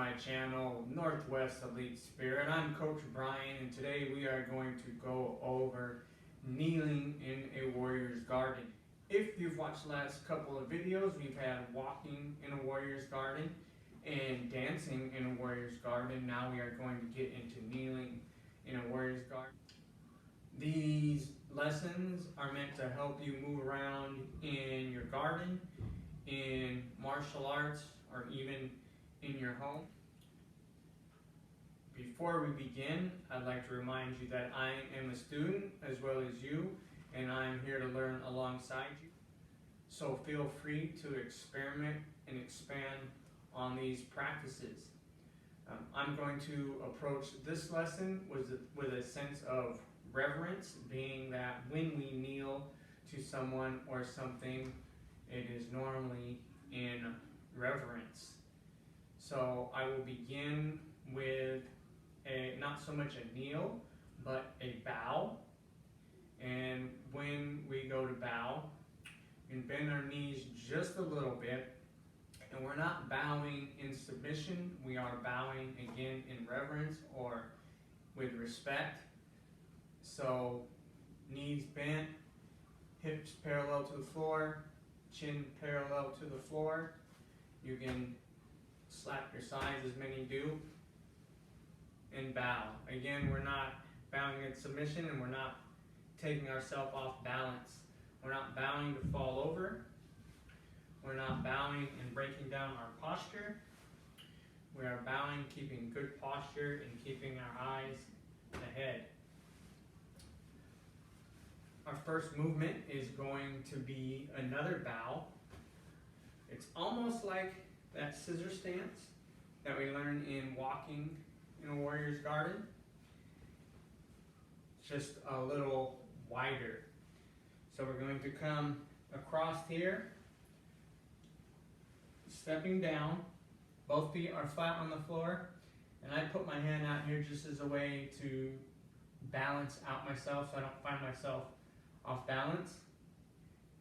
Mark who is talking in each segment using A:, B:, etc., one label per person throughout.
A: my channel, Northwest Elite Spirit. I'm Coach Brian, and today we are going to go over kneeling in a warrior's garden. If you've watched the last couple of videos, we've had walking in a warrior's garden and dancing in a warrior's garden. Now we are going to get into kneeling in a warrior's garden. These lessons are meant to help you move around in your garden, in martial arts, or even in your home. Before we begin, I'd like to remind you that I am a student as well as you, and I am here to learn alongside you. So feel free to experiment and expand on these practices. I'm going to approach this lesson with a sense of reverence, being that when we kneel to someone or something, it is normally in reverence. So I will begin with not so much a kneel, but a bow. And when we go to bow, we can bend our knees just a little bit. And we're not bowing in submission, we are bowing again in reverence or with respect. So knees bent, hips parallel to the floor, chin parallel to the floor. You can slap your sides as many do, and bow. Again, we're not bowing in submission, and we're not taking ourselves off balance. We're not bowing to fall over. We're not bowing and breaking down our posture. We are bowing, keeping good posture, and keeping our eyes ahead. Our first movement is going to be another bow. It's almost like that scissor stance that we learn in walking in a warrior's garden, just a little wider. So we're going to come across here, stepping down. Both feet are flat on the floor, and I put my hand out here just as a way to balance out myself so I don't find myself off balance.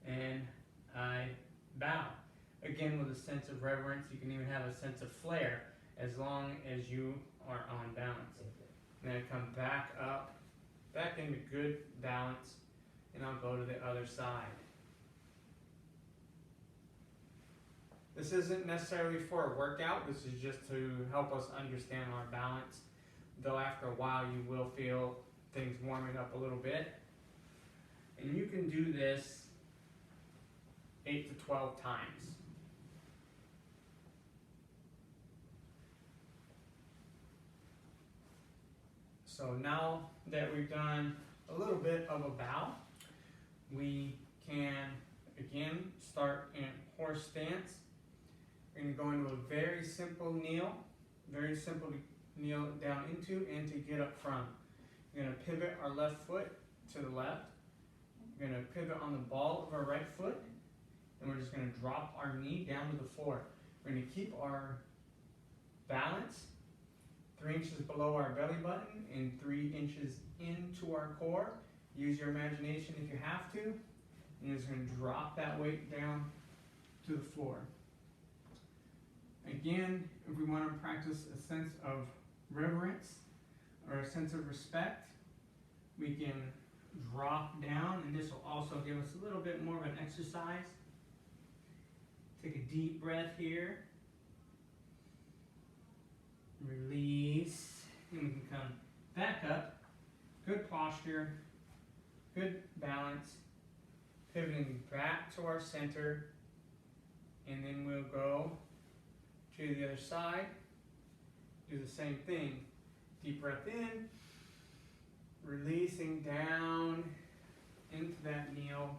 A: And I bow. Again, with a sense of reverence. You can even have a sense of flair as long as you are on balance. And then I come back up, back into good balance, and I'll go to the other side. This isn't necessarily for a workout, this is just to help us understand our balance, though after a while you will feel things warming up a little bit. And you can do this 8 to 12 times. So now that we've done a little bit of a bow, we can again start in horse stance. We're going to go into a very simple kneel, very simple to kneel down into and to get up from. We're going to pivot our left foot to the left. We're going to pivot on the ball of our right foot, and we're just going to drop our knee down to the floor. We're going to keep our balance 3 inches below our belly button and 3 inches into our core. Use your imagination if you have to. And you're just going to drop that weight down to the floor. Again, if we want to practice a sense of reverence or a sense of respect, we can drop down, and this will also give us a little bit more of an exercise. Take a deep breath here. Release, and we can come back up. Good posture, good balance, pivoting back to our center, and then we'll go to the other side. Do the same thing. Deep breath in, releasing down into that kneel,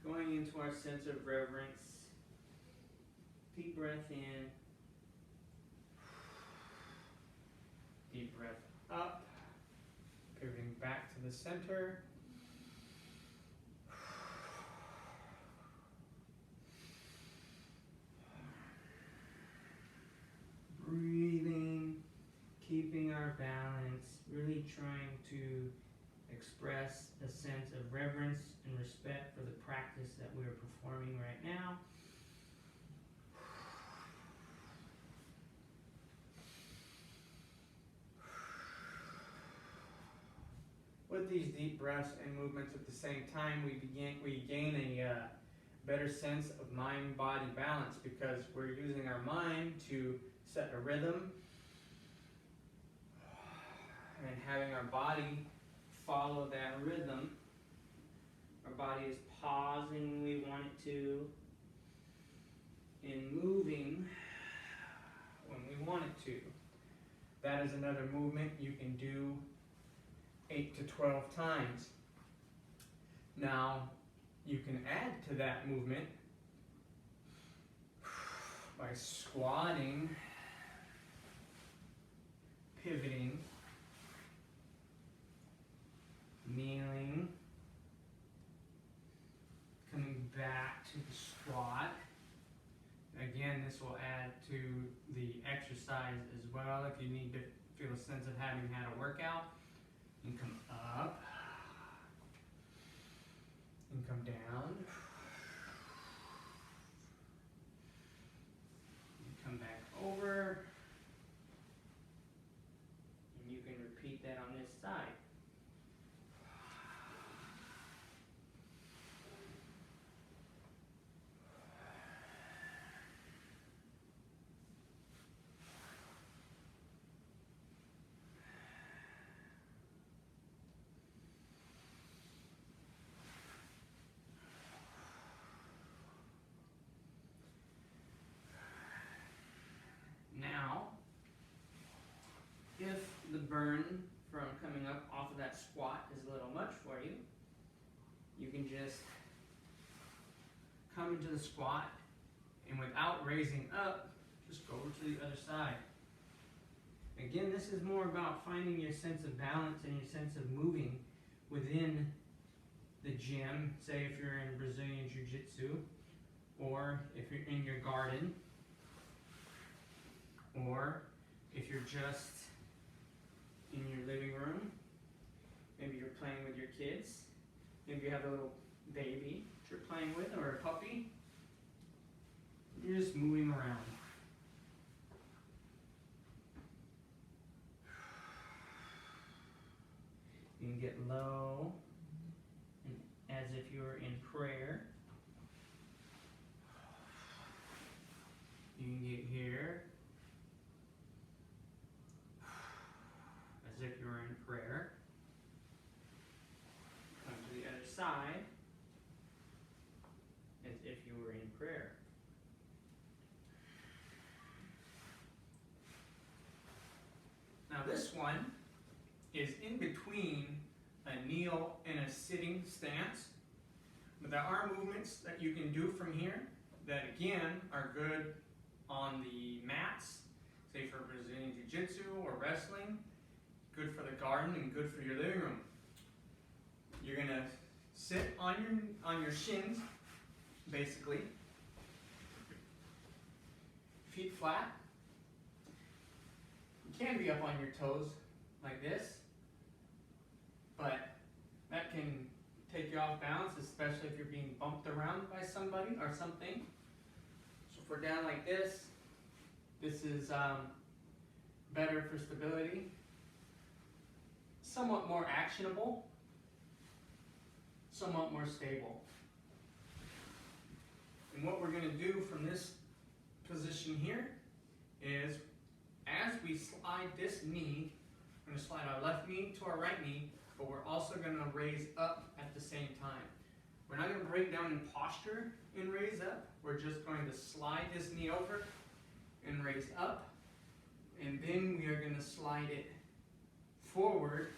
A: going into our sense of reverence. Deep breath in. Deep breath up, pivoting back to the center. Breathing, keeping our balance, really trying to express a sense of reverence and respect for the practice that we are performing right now. with these deep breaths and movements at the same time, we gain a better sense of mind-body balance, because we're using our mind to set a rhythm and having our body follow that rhythm. Our body is pausing when we want it to, and moving when we want it to. That is another movement you can do 8 to 12 times. Now, you can add to that movement by squatting, pivoting, kneeling, coming back to the squat. Again, this will add to the exercise as well. If you need to feel a sense of having had a workout, and come up and come down and come back over, and you can repeat that on this side. Now, if the burn from coming up off of that squat is a little much for you, you can just come into the squat, and without raising up, just go over to the other side. Again, this is more about finding your sense of balance and your sense of moving within the gym. Say if you're in Brazilian Jiu-Jitsu, or if you're in your garden, or if you're just in your living room. Maybe you're playing with your kids. Maybe you have a little baby that you're playing with, or a puppy. You're just moving around. You can get low, and as if you were in prayer. You can get here, as if you were in prayer. Come to the other side, as if you were in prayer. Now this one is in between a kneel and a sitting stance. But there are movements that you can do from here that again are good on the mats, say for Brazilian Jiu-Jitsu or wrestling, good for the garden and good for your living room. You're gonna sit on your shins, basically, feet flat. You can be up on your toes like this, but that can take you off balance, especially if you're being bumped around by somebody or something. So if we're down like this, this is better for stability, somewhat more actionable, somewhat more stable. And what we're going to do from this position here is, as we slide this knee, we're going to slide our left knee to our right knee, but we're also going to raise up at the same time. We're not going to break down in posture and raise up. We're just going to slide this knee over and raise up, and then we are going to slide it forward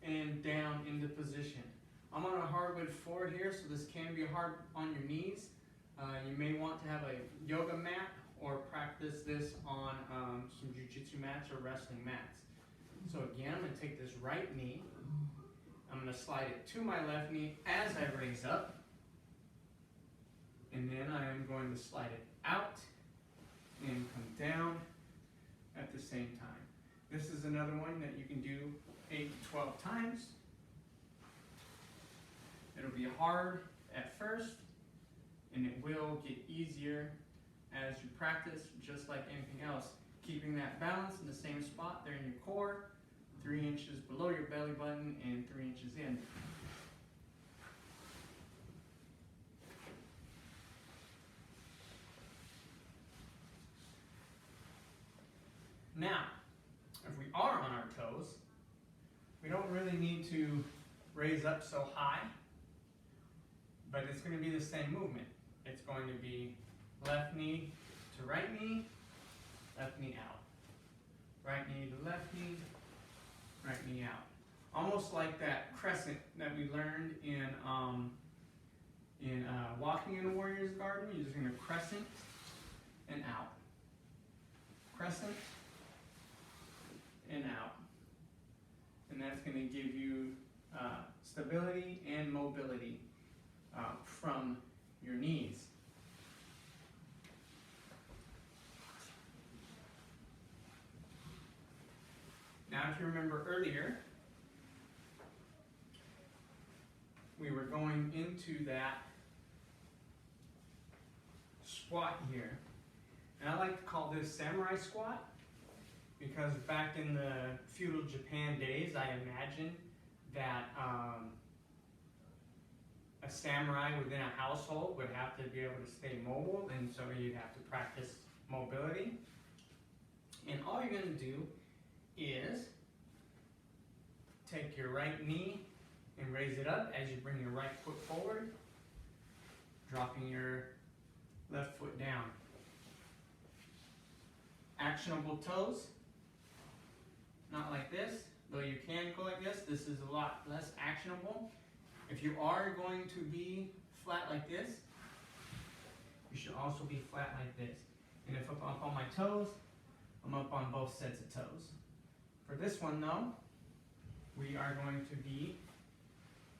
A: and down into position. I'm on a hardwood floor here, so this can be hard on your knees. You may want to have a yoga mat or practice this on some jiu-jitsu mats or wrestling mats. So again, I'm going to take this right knee, I'm going to slide it to my left knee as I raise up, and then I am going to slide it out and come down at the same time. This is another one that you can do 8 to 12 times. It'll be hard at first, and it will get easier as you practice, just like anything else. Keeping that balance in the same spot there in your core, 3 inches below your belly button and 3 inches in. Now, if we are on our toes, we don't really need to raise up so high, but it's going to be the same movement. It's going to be left knee to right knee out. Right knee to left knee, right knee out. Almost like that crescent that we learned in walking in a warrior's garden. You're just going to crescent and out. Crescent and out. And that's going to give you stability and mobility from your knees. Now, if you remember earlier, we were going into that squat here. And I like to call this samurai squat because back in the feudal Japan days, I imagine that a samurai within a household would have to be able to stay mobile, and so you'd have to practice mobility. And all you're going to do is take your right knee and raise it up as you bring your right foot forward, dropping your left foot down. Actionable toes, not like this, though you can go like this. This is a lot less actionable. If you are going to be flat like this, you should also be flat like this. And if I'm up on my toes, I'm up on both sets of toes. For this one though, we are going to be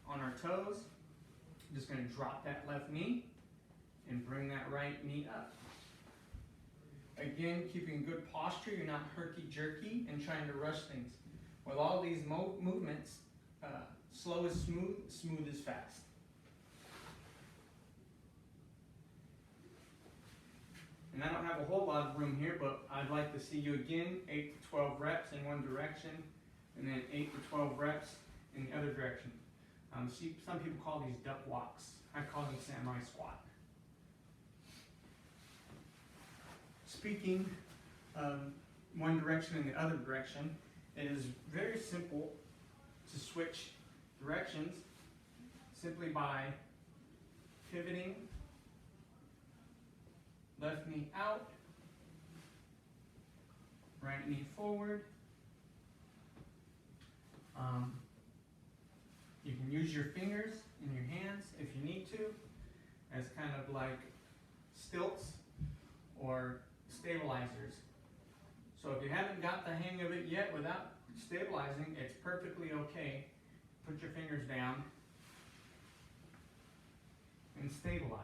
A: on our toes. I'm just going to drop that left knee and bring that right knee up. Again, keeping good posture, you're not herky-jerky and trying to rush things. With all these movements, slow is smooth, smooth is fast. And I don't have a whole lot of room here, but I'd like to see you again, 8 to 12 reps in one direction, and then 8 to 12 reps in the other direction. Some people call these duck walks. I call them samurai squat. Speaking of one direction and the other direction, it is very simple to switch directions simply by pivoting left knee out, right knee forward. You can use your fingers and your hands if you need to as kind of like stilts or stabilizers. So if you haven't got the hang of it yet without stabilizing, it's perfectly okay. Put your fingers down and stabilize.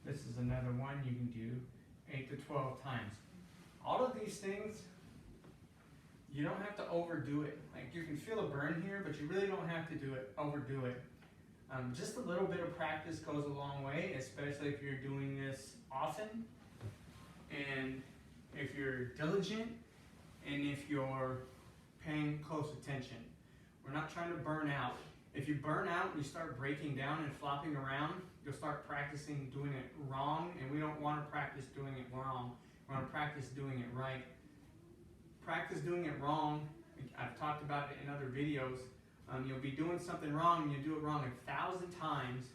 A: This is another one you can do 8 to 12 times. All of these things, you don't have to overdo it. Like you can feel a burn here, but you really don't have to overdo it. Just a little bit of practice goes a long way, especially if you're doing this often, and if you're diligent, and if you're paying close attention. We're not trying to burn out. If you burn out and you start breaking down and flopping around, you'll start practicing doing it wrong, and we don't want to practice doing it wrong. We want to practice doing it right. Practice doing it wrong. I've talked about it in other videos. You'll be doing something wrong and you do it wrong 1,000 times,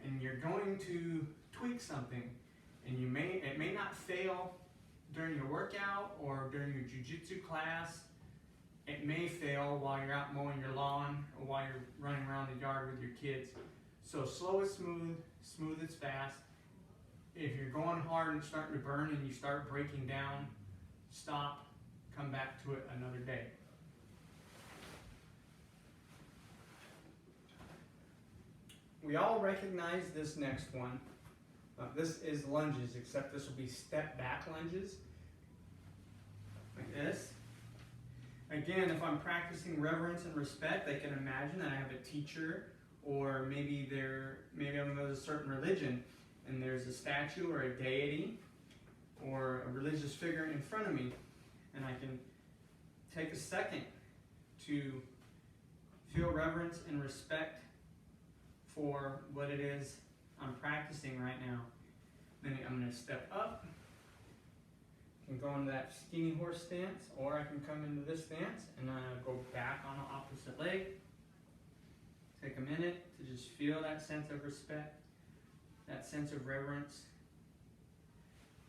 A: and you're going to tweak something, and it may not fail during your workout or during your jiu-jitsu class. It may fail while you're out mowing your lawn or while you're running around the yard with your kids. So slow is smooth, smooth is fast. If you're going hard and starting to burn and you start breaking down, stop, come back to it another day. We all recognize this next one. This is lunges, except this will be step back lunges, like this. Again, if I'm practicing reverence and respect, I can imagine that I have a teacher, or maybe I'm of a certain religion, and there's a statue or a deity or a religious figure in front of me, and I can take a second to feel reverence and respect for what it is I'm practicing right now. Then I'm going to step up. I can go into that skinny horse stance, or I can come into this stance and go back on the opposite leg. Take a minute to just feel that sense of respect, that sense of reverence,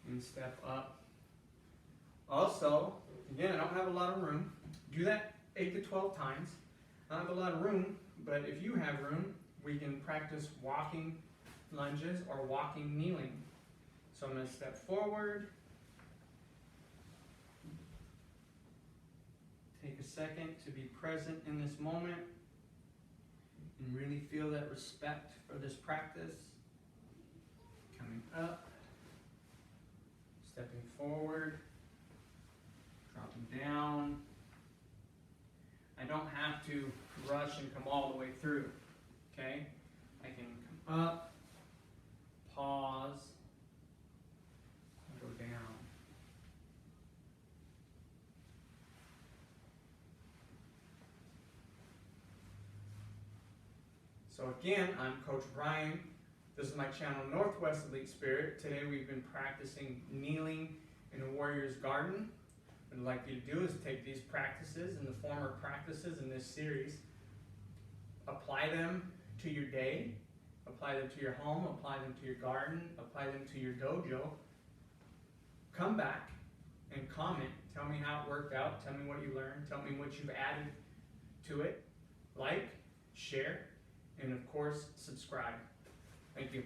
A: and step up. Also, again, I don't have a lot of room. Do that 8 to 12 times. I don't have a lot of room, but if you have room, we can practice walking lunges or walking kneeling. So I'm going to step forward. Take a second to be present in this moment and really feel that respect for this practice. Coming up, stepping forward, dropping down. I don't have to rush and come all the way through, okay? I can come up, pause, and go down. So again, I'm Coach Brian. This is my channel, Northwest Elite Spirit. Today we've been practicing kneeling in a warrior's garden. What I'd like you to do is take these practices and the former practices in this series, apply them to your day, apply them to your home, apply them to your garden, apply them to your dojo. Come back and comment. Tell me how it worked out. Tell me what you learned. Tell me what you've added to it. Like, share, and of course, subscribe. Thank you.